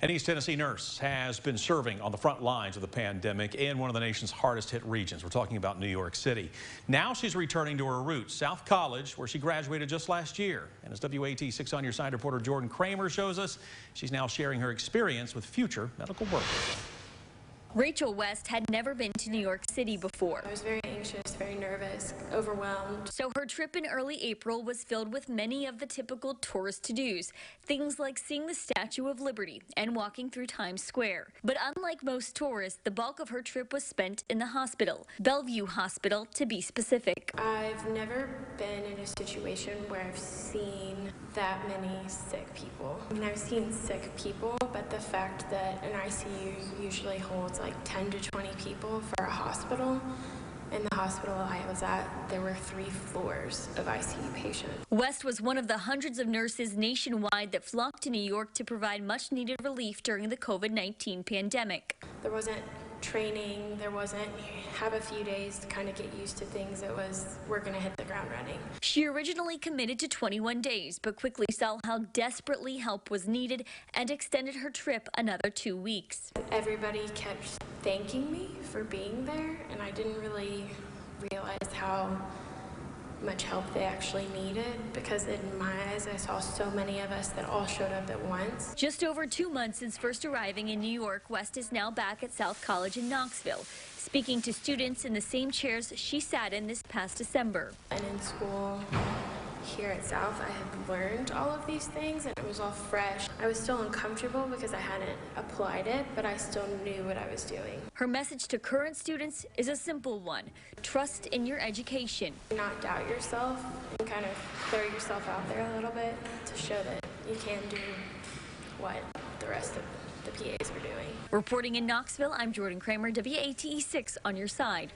An East Tennessee nurse has been serving on the front lines of the pandemic in one of the nation's hardest hit regions. We're talking about New York City. Now she's returning to her roots, South College, where she graduated just last year. And as WATE 6 on Your Side reporter Jordan Kramer shows us, she's now sharing her experience with future medical workers. Rachel West had never been to New York City before. I was very anxious, very nervous, overwhelmed. So her trip in early April was filled with many of the typical tourist to-dos, things like seeing the Statue of Liberty and walking through Times Square. But unlike most tourists, the bulk of her trip was spent in the hospital, Bellevue Hospital to be specific. I've never been in a situation where I've seen that many sick people. I mean, I've seen sick people, but the fact that an ICU usually holds like 10 to 20 people for a hospital. In the hospital I was at, there were 3 floors of ICU patients. West was one of the hundreds of nurses nationwide that flocked to New York to provide much needed relief during the COVID-19 pandemic. There wasn't training, there wasn't have a few days to kind of get used to things. It was, we're going to hit the ground running. She originally committed to 21 days, but quickly saw how desperately help was needed and extended her trip another 2 weeks. Everybody kept thanking me for being there, and I didn't really realize how much help they actually needed, because in my eyes I saw so many of us that all showed up at once. Just over 2 months since first arriving in New York, West is now back at South College in Knoxville, speaking to students in the same chairs she sat in this past December. And in school here at South, I had learned all of these things and it was all fresh. I was still uncomfortable because I hadn't applied it, but I still knew what I was doing. Her message to current students is a simple one: trust in your education. Not doubt yourself and kind of throw yourself out there a little bit to show that you can do what the rest of the PAs are doing. Reporting in Knoxville, I'm Jordan Kramer, WATE 6 on your side.